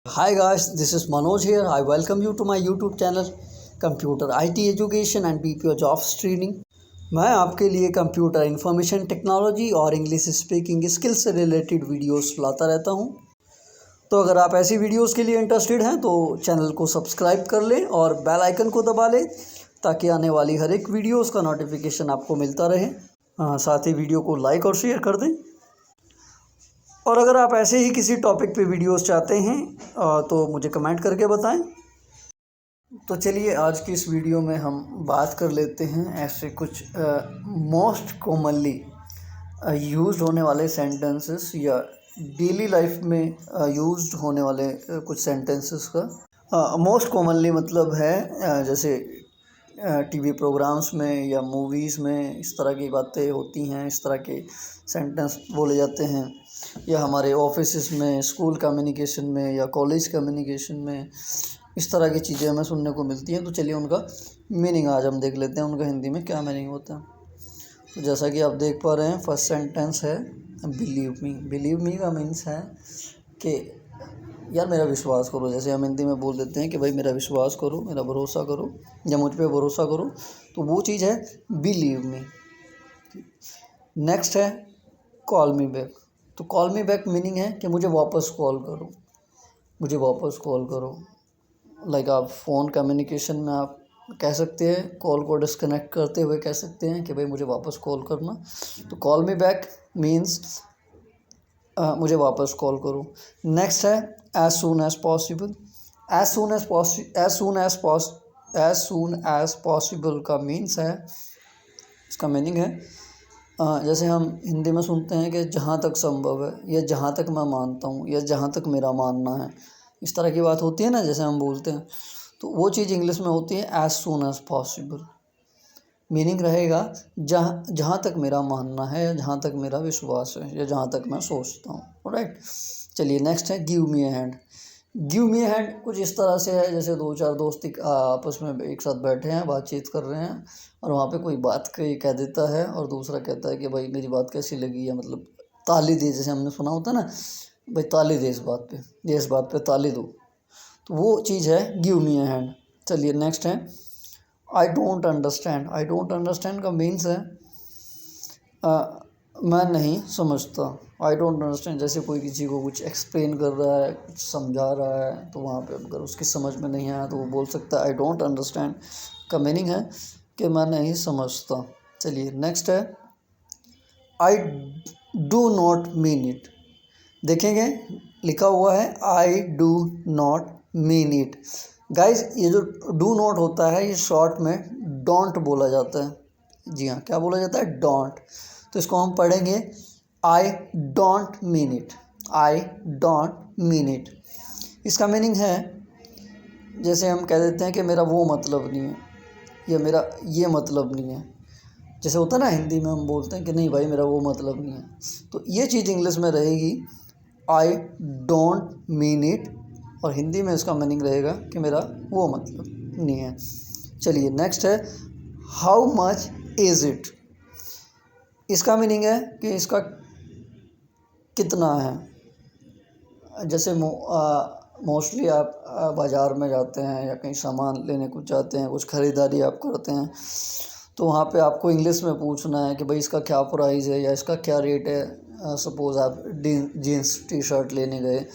Hi guys, this is Manoj here. I welcome you to my YouTube channel Computer IT Education and BPO Jobs Training। मैं आपके लिए computer information technology और English speaking skill से related videos लाता रहता हूं। तो अगर आप ऐसी वीडियोस के लिए इंटरेस्टेड हैं तो चैनल को सब्सक्राइब कर लें और बेल आइकन को दबा लें ताकि आने वाली हर एक वीडियोस का नोटिफिकेशन आपको मिलता रहे। साथ ही वीडियो को लाइक और शेयर कर दें। और अगर आप ऐसे ही किसी टॉपिक पे वीडियोस चाहते हैं तो मुझे कमेंट करके बताएं। तो चलिए आज की इस वीडियो में हम बात कर लेते हैं ऐसे कुछ मोस्ट कॉमनली यूज्ड होने वाले सेंटेंसेस या डेली लाइफ में यूज्ड होने वाले कुछ सेंटेंसेस का। मोस्ट कॉमनली मतलब है जैसे टीवी प्रोग्राम्स में या मूवीज़ में इस तरह की बातें होती हैं, इस तरह के सेंटेंस बोले जाते हैं, या हमारे ऑफिस में, स्कूल कम्युनिकेशन में या कॉलेज कम्युनिकेशन में इस तरह की चीज़ें हमें सुनने को मिलती हैं। तो चलिए उनका मीनिंग आज हम देख लेते हैं, उनका हिंदी में क्या मीनिंग होता है। तो जैसा कि आप देख पा रहे हैं, फर्स्ट सेंटेंस है बिलीव मी। बिलीव मी का मीन्स है कि यार मेरा विश्वास करो। जैसे हम हिंदी में बोल देते हैं कि भाई मेरा विश्वास करो, मेरा भरोसा करो या मुझ पे भरोसा करो, तो वो चीज़ है बिलीव मी। नेक्स्ट है कॉल मी बैक। तो कॉल मी बैक मीनिंग है कि मुझे वापस कॉल करो, मुझे वापस कॉल करो। लाइक आप फ़ोन कम्युनिकेशन में आप कह सकते हैं, कॉल को डिस्कनेक्ट करते हुए कह सकते हैं कि भाई मुझे वापस कॉल करना। तो कॉल मी बैक मीन्स मुझे वापस कॉल करो। नेक्स्ट है as soon as possible. As soon as possible का मीन्स है, इसका मीनिंग है जैसे हम हिंदी में सुनते हैं कि जहाँ तक संभव है, या जहाँ तक मैं मानता हूँ, या जहाँ तक मेरा मानना है, इस तरह की बात होती है ना, जैसे हम बोलते हैं। तो वो चीज़ इंग्लिश में होती है as soon as possible. Meaning रहेगा जहाँ तक मेरा मानना है, या जहाँ तक मेरा विश्वास है, या जहाँ तक मैं सोचता हूँ। राइट। चलिए नेक्स्ट है गिव मी ए हैंड। गिव मी ए हैंड कुछ इस तरह से है जैसे दो चार दोस्त आपस में एक साथ बैठे हैं, बातचीत कर रहे हैं, और वहाँ पे कोई बात कह देता है और दूसरा कहता है कि भाई मेरी बात कैसी लगी, या मतलब ताली दे, जैसे हमने सुना होता है ना, भाई ताली दे इस बात पे, ये इस बात पे ताली दो। तो वो चीज़ है गिव मी ए हैंड। चलिए नेक्स्ट है I don't understand. I don't understand का मीन्स है मैं नहीं समझता। आई डोंट अंडरस्टैंड जैसे कोई किसी को कुछ एक्सप्लेन कर रहा है, कुछ समझा रहा है, तो वहाँ पे अगर उसकी समझ में नहीं आया तो वो बोल सकता है आई डोंट अंडरस्टैंड। का मीनिंग है कि मैं नहीं समझता। चलिए नेक्स्ट है I do not mean it. देखेंगे लिखा हुआ है I do not mean it. Guys ये जो डू नॉट होता है ये शॉर्ट में डोंट बोला जाता है। जी हाँ, क्या बोला जाता है? डोंट। तो इसको हम पढ़ेंगे I don't mean it. I don't mean it. इसका मीनिंग है जैसे हम कह देते हैं कि मेरा वो मतलब नहीं है, या मेरा ये मतलब नहीं है। जैसे होता है ना, हिंदी में हम बोलते हैं कि नहीं भाई मेरा वो मतलब नहीं है, तो ये चीज़ इंग्लिश में रहेगी आई डोंट मीन इट, और हिंदी में इसका मीनिंग रहेगा कि मेरा वो मतलब नहीं है। चलिए नेक्स्ट है हाउ मच इज़ इट। इसका मीनिंग है कि इसका कितना है। जैसे मोस्टली आप बाज़ार में जाते हैं या कहीं सामान लेने कुछ जाते हैं, कुछ ख़रीदारी आप करते हैं, तो वहाँ पे आपको इंग्लिश में पूछना है कि भाई इसका क्या प्राइस है या इसका क्या रेट है। सपोज़ आप जीन्स टी शर्ट लेने गए,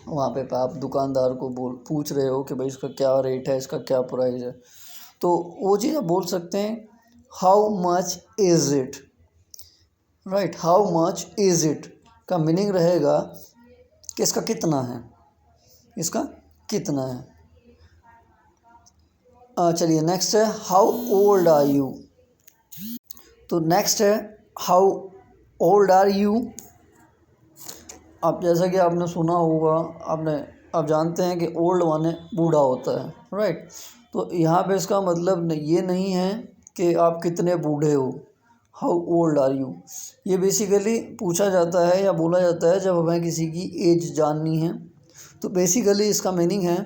वहाँ पे आप दुकानदार को पूछ रहे हो कि भाई इसका क्या रेट है, इसका क्या प्राइस है, तो वो चीज़ आप बोल सकते हैं how much is it. Right, how much is it का मीनिंग रहेगा कि इसका कितना है, इसका कितना है। चलिए नेक्स्ट है हाउ ओल्ड आर यू। तो नेक्स्ट है हाउ ओल्ड आर यू। आप जैसा कि आपने सुना होगा, आप जानते हैं कि ओल्ड माने बूढ़ा होता है। राइट। तो यहाँ पे इसका मतलब ये नहीं है कि आप कितने बूढ़े हो। हाउ ओल्ड आर यू ये बेसिकली पूछा जाता है या बोला जाता है जब हमें किसी की एज जाननी है। तो बेसिकली इसका मीनिंग है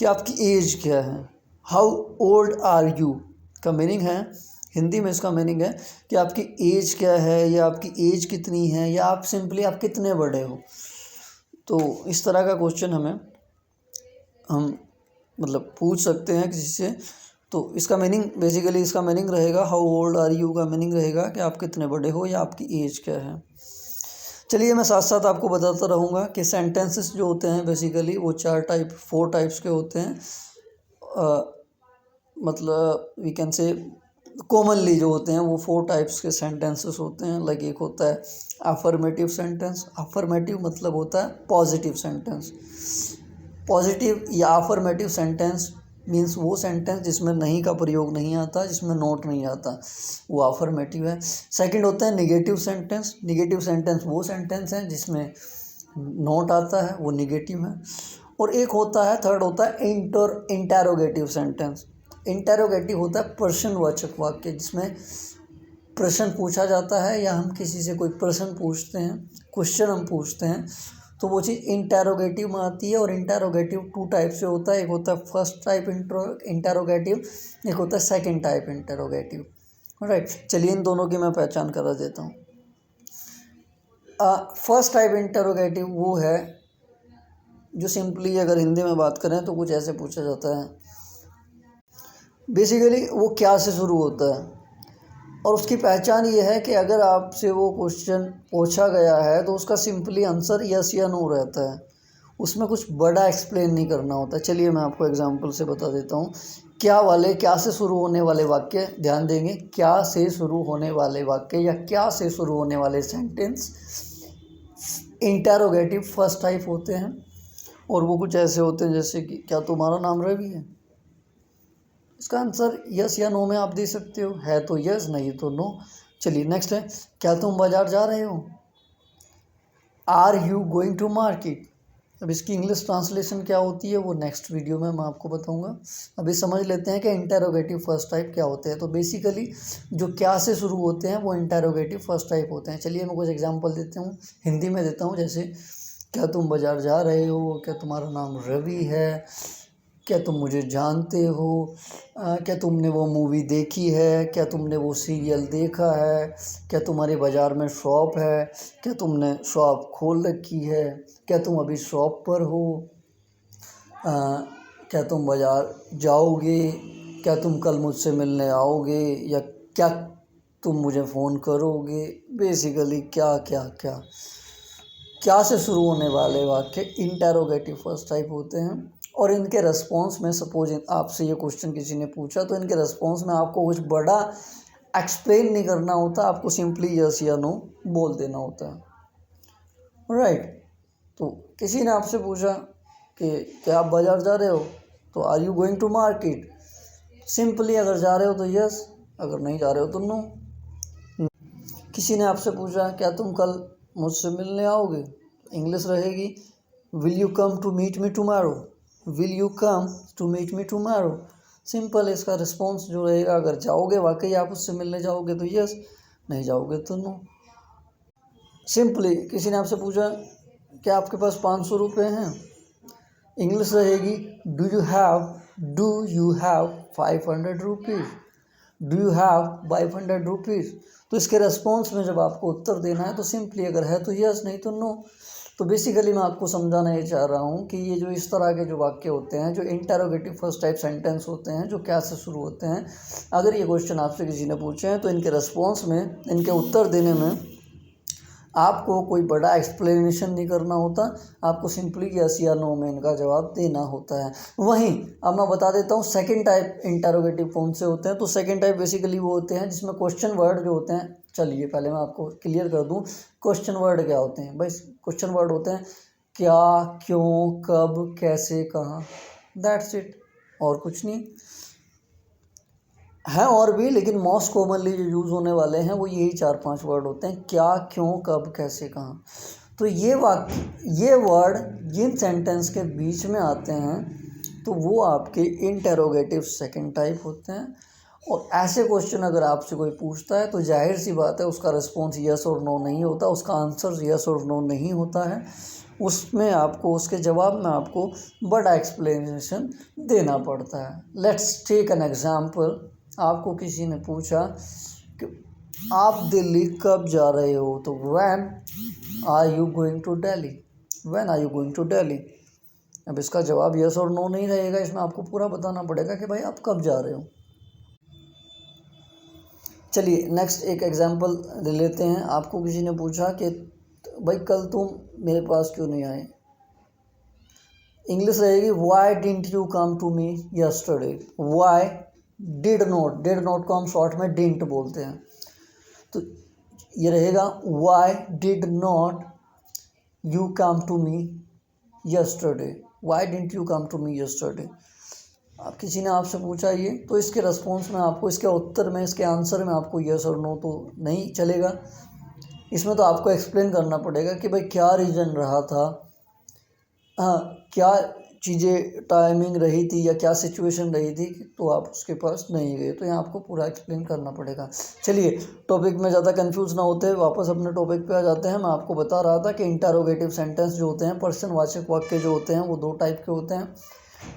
कि आपकी एज क्या है। हाउ ओल्ड आर यू का मीनिंग है, हिंदी में इसका मीनिंग है कि आपकी एज क्या है, या आपकी एज कितनी है, या आप सिंपली आप कितने बड़े हो। तो इस तरह का क्वेश्चन हमें हम मतलब पूछ सकते हैं किसी से। तो इसका मीनिंग बेसिकली इसका मीनिंग रहेगा हाउ ओल्ड आर यू का मीनिंग रहेगा कि आप कितने बड़े हो या आपकी एज क्या है। चलिए मैं साथ साथ आपको बताता रहूँगा कि सेंटेंसेस जो होते हैं बेसिकली वो 4 टाइप्स के होते हैं। मतलब वी कैन से कॉमनली जो होते हैं वो 4 टाइप्स के सेंटेंसेस होते हैं। लाइक एक होता है अफर्मेटिव सेंटेंस। अफर्मेटिव मतलब होता है पॉजिटिव सेंटेंस। पॉजिटिव या अफर्मेटिव सेंटेंस मीन्स वो सेंटेंस जिसमें नहीं का प्रयोग नहीं आता, जिसमें नॉट नहीं आता, वो अफर्मेटिव है। सेकंड होता है निगेटिव सेंटेंस। निगेटिव सेंटेंस वो सेंटेंस है जिसमें नॉट आता है, वो निगेटिव है। और एक होता है थर्ड होता है इंटेरोगेटिव सेंटेंस। इंटेरोगेटिव होता है प्रश्नवाचक वाक्य, जिसमें प्रश्न पूछा जाता है या हम किसी से कोई प्रश्न पूछते हैं, क्वेश्चन हम पूछते हैं, तो वो चीज़ इंटेरोगेटिव में आती है। और इंटेरोगेटिव 2 टाइप से होता है। एक होता है फर्स्ट टाइप इंटेरोगेटिव, एक होता है सेकंड टाइप इंटेरोगेटिव। राइट, चलिए इन दोनों की मैं पहचान करा देता हूँ। फर्स्ट टाइप इंटेरोगेटिव वो है जो सिंपली अगर हिंदी में बात करें तो कुछ ऐसे पूछा जाता है। बेसिकली वो क्या से शुरू होता है और उसकी पहचान ये है कि अगर आपसे वो क्वेश्चन पूछा गया है तो उसका सिंपली आंसर यस या नो रहता है, उसमें कुछ बड़ा एक्सप्लेन नहीं करना होता। चलिए मैं आपको एग्जांपल से बता देता हूँ। क्या से शुरू होने वाले वाक्य, ध्यान देंगे, क्या से शुरू होने वाले वाक्य या क्या से शुरू होने वाले सेंटेंस इंटेरोगेटिव फर्स्ट टाइप होते हैं। और वो कुछ ऐसे होते हैं जैसे कि क्या तुम्हारा नाम रवि है। इसका आंसर यस या नो में आप दे सकते हो, है तो यस, नहीं तो नो। चलिए नेक्स्ट है, क्या तुम बाजार जा रहे हो। Are you going to market. अब इसकी इंग्लिश ट्रांसलेशन क्या होती है वो नेक्स्ट वीडियो में मैं आपको बताऊंगा। अभी समझ लेते हैं कि इंटेरोगेटिव फर्स्ट टाइप क्या होते हैं। तो बेसिकली जो क्या से शुरू होते हैं वो इंटेरोगेटिव फर्स्ट टाइप होते हैं। चलिए मैं कुछ एग्जांपल देता हूँ, हिंदी में देता हूँ। जैसे क्या तुम बाजार जा रहे हो, क्या तुम्हारा नाम रवि है, क्या तुम मुझे जानते हो, क्या तुमने वो मूवी देखी है, क्या तुमने वो सीरियल देखा है, क्या तुम्हारे बाज़ार में शॉप है, क्या तुमने शॉप खोल रखी है, क्या तुम अभी शॉप पर हो, क्या तुम बाज़ार जाओगे, क्या तुम कल मुझसे मिलने आओगे, या क्या तुम मुझे फ़ोन करोगे। बेसिकली क्या क्या क्या क्या से शुरू होने वाले वाक्य इंटेरोगेटिव फर्स्ट टाइप होते हैं। और इनके रिस्पॉन्स में सपोज आपसे ये क्वेश्चन किसी ने पूछा तो इनके रिस्पॉन्स में आपको कुछ बड़ा एक्सप्लेन नहीं करना होता, आपको सिंपली यस या नो बोल देना होता है। राइट, तो किसी ने आपसे पूछा कि क्या आप बाज़ार जा रहे हो, तो are you going to market. Simply अगर जा रहे हो तो यस, अगर नहीं जा रहे हो तो नो। किसी ने आपसे पूछा क्या तुम कल मुझसे मिलने आओगे, इंग्लिश रहेगी will you come to meet me tomorrow. Will you come to meet me tomorrow. Simple इसका रिस्पॉन्स जो रहेगा, अगर जाओगे वाकई आप उससे मिलने जाओगे तो यस, नहीं जाओगे तो नो। सिंपली किसी ने आपसे पूछा क्या आपके पास 500 रुपये हैं, इंग्लिश रहेगी do you have 500 rupees. Do you have 500 rupees. तो इसके रेस्पॉन्स में जब आपको उत्तर देना है तो सिंपली अगर है तो यस, नहीं तो नो। तो बेसिकली मैं आपको समझाना ये चाह रहा हूँ कि ये जो इस तरह के जो वाक्य होते हैं, जो इंटेरोगेटिव फर्स्ट टाइप सेंटेंस होते हैं, जो क्या से शुरू होते हैं, अगर ये क्वेश्चन आपसे किसी ने पूछे हैं तो इनके रेस्पॉन्स में, इनके उत्तर देने में आपको कोई बड़ा एक्सप्लेनेशन नहीं करना होता, आपको सिंपली यस या नो में इनका जवाब देना होता है। वहीं अब मैं बता देता हूँ सेकंड टाइप इंटेरोगेटिव कौन से होते हैं। तो सेकंड टाइप बेसिकली वो होते हैं जिसमें क्वेश्चन वर्ड जो होते हैं, चलिए पहले मैं आपको क्लियर कर दूँ क्वेश्चन वर्ड क्या होते हैं। बस क्वेश्चन वर्ड होते हैं क्या, क्यों, कब, कैसे, कहाँ, दैट्स इट, और कुछ नहीं हैं और भी, लेकिन मोस्ट कॉमनली जो यूज़ होने वाले हैं वो यही 4-5 वर्ड होते हैं, क्या, क्यों, कब, कैसे, कहाँ। तो ये वर्ड जिन सेंटेंस के बीच में आते हैं तो वो आपके इंटेरोगेटिव सेकंड टाइप होते हैं। और ऐसे क्वेश्चन अगर आपसे कोई पूछता है तो जाहिर सी बात है उसका रिस्पॉन्स यस और नो नहीं होता, उसका आंसर यस और नो नहीं होता है। उसमें आपको, उसके जवाब में आपको बड़ा एक्सप्लेनेशन देना पड़ता है। Let's take an example. आपको किसी ने पूछा कि आप दिल्ली कब जा रहे हो, तो when are you going to Delhi. When are you going to Delhi. अब इसका जवाब यस और नो नहीं रहेगा, इसमें आपको पूरा बताना पड़ेगा कि भाई आप कब जा रहे हो। चलिए नेक्स्ट एक एग्जांपल ले लेते हैं। आपको किसी ने पूछा कि भाई कल तुम मेरे पास क्यों नहीं आए। इंग्लिश रहेगी why didn't you come to me yesterday. Why did not को हम शॉर्ट में डिडंट बोलते हैं, तो ये रहेगा why did not you come to me yesterday. Why didn't you come to me yesterday. अब किसी ने आपसे पूछा ये, तो इसके रिस्पॉन्स में आपको, इसके उत्तर में, इसके आंसर में आपको यस और नो तो नहीं चलेगा। इसमें तो आपको एक्सप्लेन करना पड़ेगा कि भाई क्या रीज़न रहा था, हाँ क्या चीज़ें टाइमिंग रही थी या क्या सिचुएशन रही थी, तो आप उसके पास नहीं गए। तो यहाँ आपको पूरा एक्सप्लेन करना पड़ेगा। चलिए टॉपिक में ज़्यादा कंफ्यूज ना होते वापस अपने टॉपिक पे आ जाते हैं। मैं आपको बता रहा था कि इंटरोगेटिव सेंटेंस जो होते हैं, प्रश्नवाचक वाक्य जो होते हैं, वो दो टाइप के होते हैं।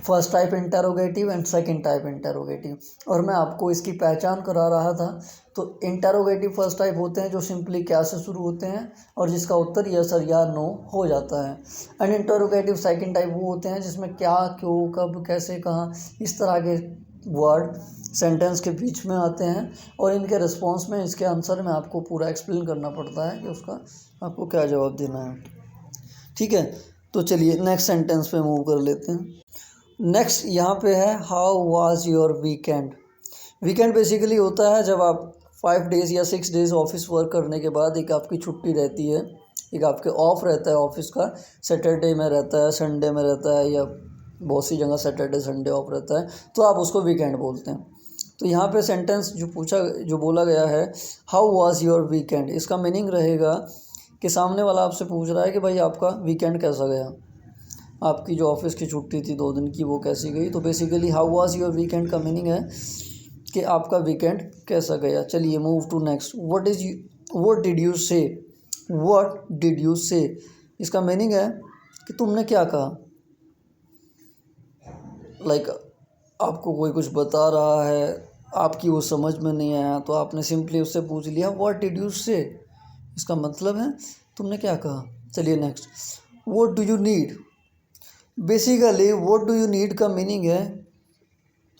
First type interrogative and second type interrogative. और मैं आपको इसकी पहचान करा रहा था। तो इंटरोगेटिव फर्स्ट टाइप होते हैं जो सिंपली क्या से शुरू होते हैं और जिसका उत्तर यस और या नो हो जाता है। एंड इंटरोगेटिव सेकंड टाइप वो होते हैं जिसमें क्या, क्यों, कब, कैसे, कहाँ, इस तरह के वर्ड सेंटेंस के बीच में आते हैं और इनके रिस्पॉन्स में, इसके आंसर में आपको पूरा एक्सप्लेन करना पड़ता है कि उसका आपको क्या जवाब देना है। ठीक है, तो चलिए नेक्स्ट सेंटेंस पे मूव कर लेते हैं। नेक्स्ट यहाँ पे है how was your weekend. Weekend basically होता है जब आप 5 डेज़ या 6 डेज़ ऑफिस वर्क करने के बाद एक आपकी छुट्टी रहती है, एक आपके ऑफ रहता है ऑफिस का। सैटरडे में रहता है, संडे में रहता है, या बहुत सी जगह सैटरडे संडे ऑफ रहता है, तो आप उसको वीकेंड बोलते हैं। तो यहाँ पे सेंटेंस जो बोला गया है हाउ वाज योर वीकेंड, इसका मीनिंग रहेगा कि सामने वाला आपसे पूछ रहा है कि भाई आपका वीकेंड कैसा गया, आपकी जो ऑफिस की छुट्टी थी 2 दिन की वो कैसी गई। तो basically how was your weekend का मीनिंग है कि आपका वीकेंड कैसा गया। चलिए move to next. What did you say. What did you say, इसका मीनिंग है कि तुमने क्या कहा। लाइक आपको कोई कुछ बता रहा है, आपकी वो समझ में नहीं आया, तो आपने सिंपली उससे पूछ लिया व्हाट डिड यू से, इसका मतलब है तुमने क्या कहा। चलिए next. What do you need. Basically what do you need का मीनिंग है,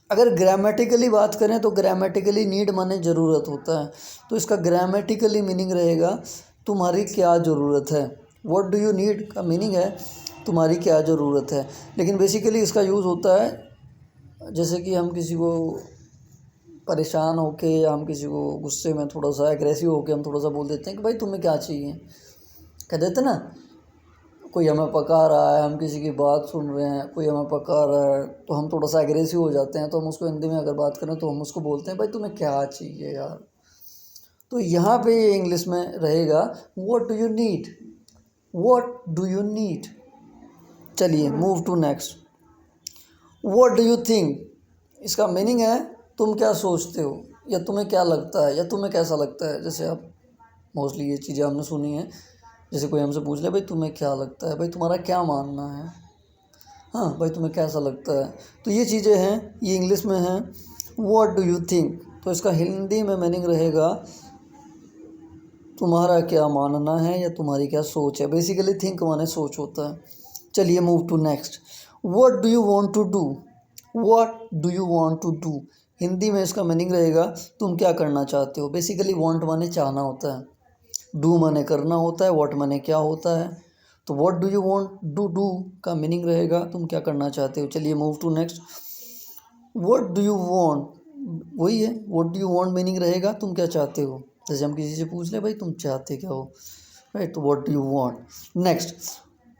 अगर ग्रामेटिकली बात करें तो ग्रामेटिकली नीड माने ज़रूरत होता है, तो इसका ग्रामेटिकली मीनिंग रहेगा तुम्हारी क्या ज़रूरत है। व्हाट डू यू नीड का मीनिंग है तुम्हारी क्या ज़रूरत है। लेकिन बेसिकली इसका यूज़ होता है जैसे कि हम किसी को परेशान होके या हम किसी को गुस्से में थोड़ा सा एग्रेसिव होके हम थोड़ा सा बोल देते हैं कि भाई तुम्हें क्या चाहिए, कह देते ना। कोई हमें पका रहा है, हम किसी की बात सुन रहे हैं, कोई हमें पका रहा है, तो हम थोड़ा सा एग्रेसिव हो जाते हैं। तो हम उसको हिंदी में अगर बात करें तो हम उसको बोलते हैं भाई तुम्हें क्या चाहिए यार। तो यहाँ पे ये इंग्लिश में रहेगा what do you need. What do you need. चलिए move to next. What do you think, इसका मीनिंग है तुम क्या सोचते हो या तुम्हें क्या लगता है या तुम्हें कैसा लगता है। जैसे आप मोस्टली ये चीज़ें हमने सुनी हैं, जैसे कोई हमसे पूछ ले भाई तुम्हें क्या लगता है, भाई तुम्हारा क्या मानना है, हाँ भाई तुम्हें कैसा लगता है। तो ये चीज़ें हैं, ये इंग्लिश में हैं व्हाट डू यू थिंक। तो इसका हिंदी में मीनिंग रहेगा तुम्हारा क्या मानना है या तुम्हारी क्या सोच है। बेसिकली थिंक माने सोच होता है। चलिए move to next. What do you want to do. What do you want to do, Hindi में इसका मीनिंग रहेगा तुम क्या करना चाहते हो। बेसिकली वांट माने चाहना होता है, डू माने करना होता है, व्हाट माने क्या होता है। तो what do you want do का मीनिंग रहेगा तुम क्या करना चाहते हो। चलिए move to next. What do you want, वही है what do you want meaning रहेगा तुम क्या चाहते हो। जैसे हम किसी से पूछ ले भाई तुम चाहते क्या हो, राइट, तो what do you want. Next,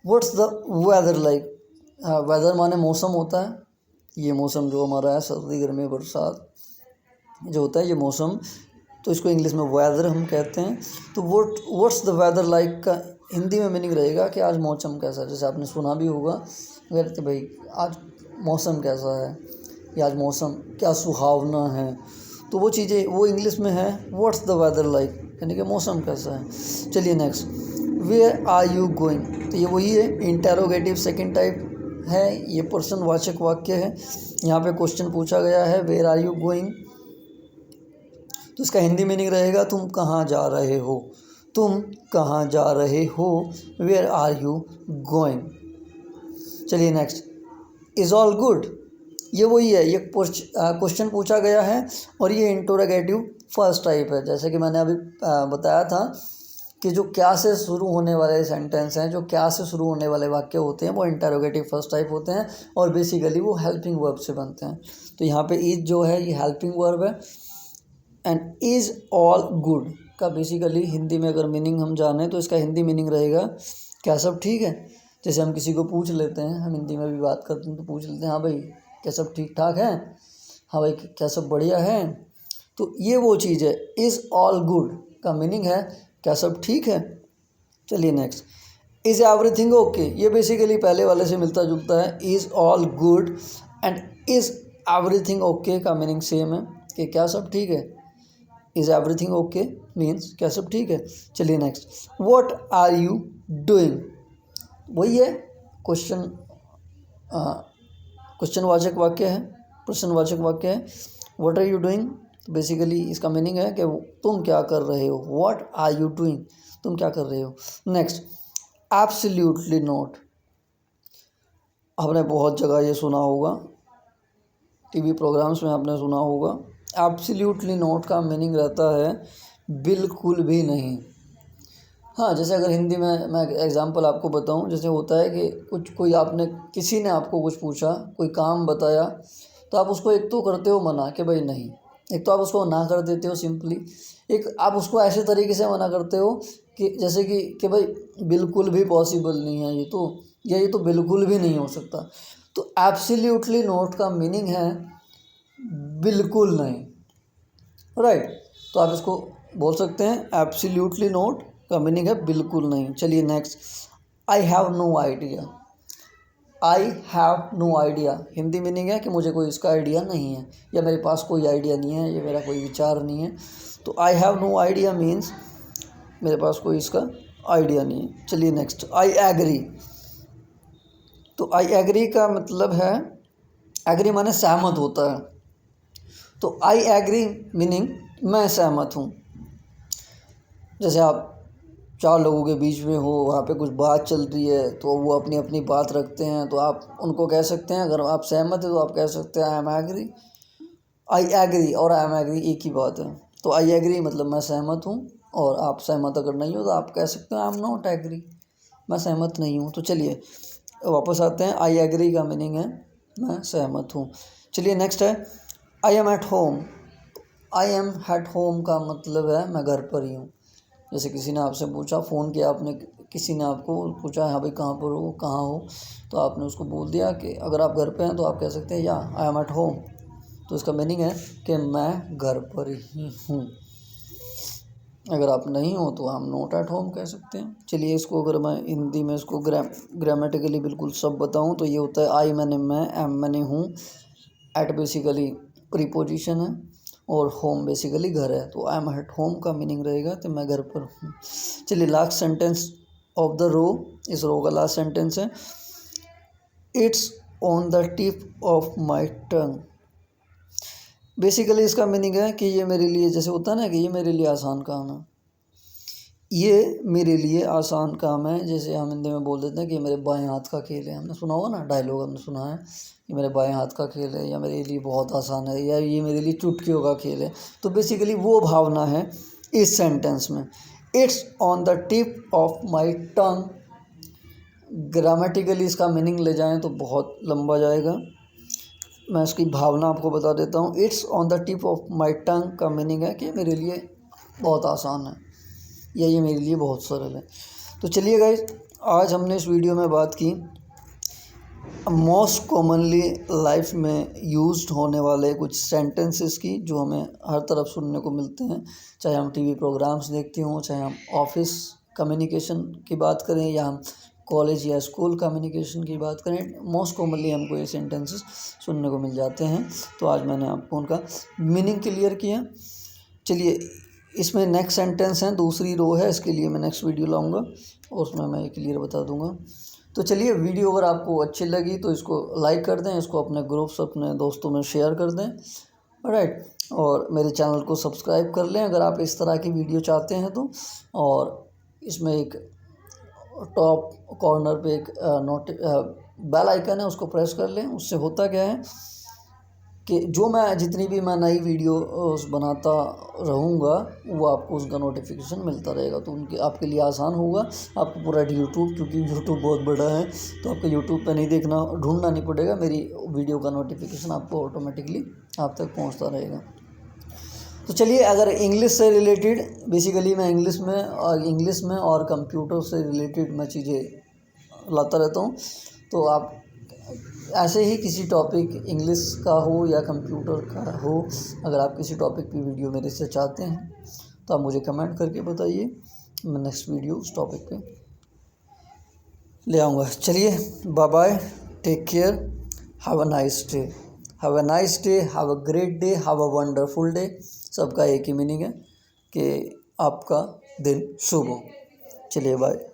what's the weather like. Weather माने मौसम होता है, ये मौसम जो हमारा है सर्दी गर्मी बरसात जो होता है ये मौसम, तो इसको इंग्लिश में वेदर हम कहते हैं। तो व्हाट्स द वेदर लाइक का हिंदी में मीनिंग रहेगा कि आज मौसम कैसा है। जैसे आपने सुना भी होगा अगर कि भाई आज मौसम कैसा है या आज मौसम क्या सुहावना है, तो वो चीज़ें वो इंग्लिश में है व्हाट्स द वेदर लाइक, यानी कि मौसम कैसा है। चलिए next. Where are you going, तो ये वही है इंटरोगेटिव सेकंड टाइप है, ये प्रश्नवाचक वाक्य है। यहाँ पे क्वेश्चन पूछा गया है वेयर आर यू गोइंग, तो इसका हिंदी मीनिंग रहेगा तुम कहाँ जा रहे हो। तुम कहाँ जा रहे हो, वेयर आर यू गोइंग। चलिए नेक्स्ट, इज़ ऑल गुड, ये वही है, ये क्वेश्चन पूछा गया है और ये इंटरोगेटिव फर्स्ट टाइप है। जैसे कि मैंने अभी बताया था कि जो क्या से शुरू होने वाले सेंटेंस हैं, जो क्या से शुरू होने वाले वाक्य होते हैं, वो इंटरोगेटिव फर्स्ट टाइप होते हैं और बेसिकली वो हेल्पिंग वर्ब से बनते हैं। तो यहाँ पे इज जो है ये हेल्पिंग वर्ब है। एंड इज़ ऑल गुड का बेसिकली हिंदी में अगर मीनिंग हम जाने तो इसका हिंदी मीनिंग रहेगा क्या सब ठीक है। जैसे हम किसी को पूछ लेते हैं, हम हिंदी में भी बात करते हैं तो पूछ लेते हैं हाँ भाई क्या सब ठीक ठाक है, हाँ भाई क्या सब बढ़िया है। तो ये वो चीज़ है, इज़ ऑल गुड का मीनिंग है क्या सब ठीक है। चलिए नेक्स्ट, इज़ एवरीथिंग ओके, ये बेसिकली पहले वाले से मिलता जुलता है। Is all good and is everything okay का मीनिंग सेम है कि क्या सब ठीक है। इज़ एवरीथिंग ओके मीन्स क्या सब ठीक है। चलिए next, what are you doing, वही है क्वेश्चन, क्वेश्चनवाचक वाक्य है, प्रश्नवाचक वाक्य है। व्हाट आर यू डूइंग, तो बेसिकली इसका मीनिंग है कि तुम क्या कर रहे हो। व्हाट आर यू डूइंग, तुम क्या कर रहे हो। नेक्स्ट, एब्सोल्युटली नॉट, आपने बहुत जगह ये सुना होगा, टीवी प्रोग्राम्स में आपने सुना होगा। एब्सोल्युटली नॉट का मीनिंग रहता है बिल्कुल भी नहीं। हाँ, जैसे अगर हिंदी में मैं एग्जांपल आपको बताऊं, जैसे होता है कि कोई आपने किसी ने आपको कुछ पूछा, कोई काम बताया, तो आप उसको एक तो करते हो मना कि भाई नहीं, एक तो आप उसको ना कर देते हो सिंपली, एक आप उसको ऐसे तरीके से मना करते हो कि जैसे कि भाई बिल्कुल भी पॉसिबल नहीं है ये तो, या ये तो बिल्कुल भी नहीं हो सकता। तो एब्सोल्युटली नॉट का मीनिंग है बिल्कुल नहीं, राइट। तो आप इसको बोल सकते हैं एब्सोल्युटली नॉट का मीनिंग है बिल्कुल नहीं। चलिए next, I have no idea, I have no idea Hindi meaning है कि मुझे कोई इसका आइडिया नहीं है, या मेरे पास कोई आइडिया नहीं है, या मेरा कोई विचार नहीं है। तो I have no idea means मेरे पास कोई इसका आइडिया नहीं है। चलिए नेक्स्ट, आई एग्री, तो आई एग्री का मतलब है, एग्री माने सहमत होता है, तो आई एग्री मीनिंग मैं सहमत हूँ। जैसे आप चार लोगों के बीच में हो, वहाँ पे कुछ बात चल रही है, तो वो अपनी अपनी बात रखते हैं, तो आप उनको कह सकते हैं, अगर आप सहमत है तो आप कह सकते हैं I am agree. I agree और आई एम एग्री एक ही बात है। तो आई एग्री मतलब मैं सहमत हूँ, और आप सहमत अगर नहीं हो तो आप कह सकते हैं आई एम नॉट एग्री, मैं सहमत नहीं हूँ। तो चलिए वापस आते हैं, आई एग्री का मीनिंग है मैं सहमत हूँ। चलिए नेक्स्ट है, आई am at home, I am at home का मतलब है मैं घर पर ही हूँ। जैसे किसी ने आपसे पूछा, फ़ोन किया आपने, किसी ने आपको पूछा हाँ भाई कहाँ पर हो, कहाँ हो, तो आपने उसको बोल दिया कि अगर आप घर पे हैं तो आप कह सकते हैं या आई एम एट होम, तो इसका मीनिंग है कि मैं घर पर ही हूँ। अगर आप नहीं हो तो हम नॉट एट होम कह सकते हैं। चलिए इसको अगर मैं हिंदी में इसको ग्रामेटिकली बिल्कुल सब बताऊँ तो ये होता है आई मैंने मैं, एम मैंने हूँ, एट बेसिकली प्रीपोजिशन है, और होम बेसिकली घर है। तो आई एम एट होम का मीनिंग रहेगा कि मैं घर पर हूँ। चलिए last sentence of the row, इस रो का लास्ट सेंटेंस है, it's on the tip of my tongue. Basically इसका मीनिंग है कि ये मेरे लिए, जैसे होता है ना कि ये मेरे लिए आसान काम है, ये मेरे लिए आसान काम है। जैसे हम हिंदी में बोल देते हैं कि ये मेरे बाएं हाथ का खेल है, हमने सुना होगा ना, डायलॉग हमने सुना है, ये मेरे बाएं हाथ का खेल है, या मेरे लिए बहुत आसान है, या ये मेरे लिए चुटकियों का खेल है। तो बेसिकली वो भावना है इस सेंटेंस में, it's on the tip of my tongue. Grammatically इसका मीनिंग ले जाएं तो बहुत लंबा जाएगा, मैं इसकी भावना आपको बता देता हूँ। It's on the tip of my tongue का मीनिंग है कि मेरे लिए बहुत आसान है, या ये मेरे लिए बहुत सरल है। तो चलिए गाइस, आज हमने इस वीडियो में बात की मोस्ट कॉमनली लाइफ में यूज्ड होने वाले कुछ सेंटेंसेस की, जो हमें हर तरफ सुनने को मिलते हैं, चाहे हम टीवी प्रोग्राम्स देखते हों, चाहे हम ऑफिस कम्युनिकेशन की बात करें, या हम कॉलेज या स्कूल कम्युनिकेशन की बात करें, मोस्ट कॉमनली हमको ये सेंटेंसेस सुनने को मिल जाते हैं। तो आज मैंने आपको उनका मीनिंग क्लियर किया। चलिए इसमें नेक्स्ट सेंटेंस है, दूसरी रो है, इसके लिए मैं नेक्स्ट वीडियो लाऊंगा और उसमें मैं ये क्लियर बता दूंगा। तो चलिए वीडियो अगर आपको अच्छी लगी तो इसको लाइक कर दें, इसको अपने ग्रुप्स, अपने दोस्तों में शेयर कर दें, राइट, और मेरे चैनल को सब्सक्राइब कर लें अगर आप इस तरह की वीडियो चाहते हैं तो। और इसमें एक टॉप कॉर्नर पे एक बेल आइकन है उसको प्रेस कर लें। उससे होता क्या है कि जो मैं जितनी भी मैं नई वीडियो बनाता रहूँगा वो आपको उसका नोटिफिकेशन मिलता रहेगा। तो उनके आपके लिए आसान होगा। आपको पूरा यूट्यूब, क्योंकि यूट्यूब बहुत बड़ा है तो आपको यूट्यूब पे नहीं देखना, ढूंढना नहीं पड़ेगा, मेरी वीडियो का नोटिफिकेशन आपको ऑटोमेटिकली आप तक पहुंचता रहेगा। तो चलिए, अगर इंग्लिश से रिलेटेड, बेसिकली मैं इंग्लिश में और कंप्यूटर से रिलेटेड मैं चीज़ें लाता रहता हूँ। तो आप ऐसे ही किसी टॉपिक, इंग्लिश का हो या कंप्यूटर का हो, अगर आप किसी टॉपिक पे वीडियो मेरे से चाहते हैं तो आप मुझे कमेंट करके बताइए, मैं नेक्स्ट वीडियो उस टॉपिक पे ले आऊँगा। चलिए, bye bye, take care, have a nice day, have a nice day, have a great day, have a wonderful day. सबका एक ही मीनिंग है कि आपका दिन शुभ हो। चलिए, बाय।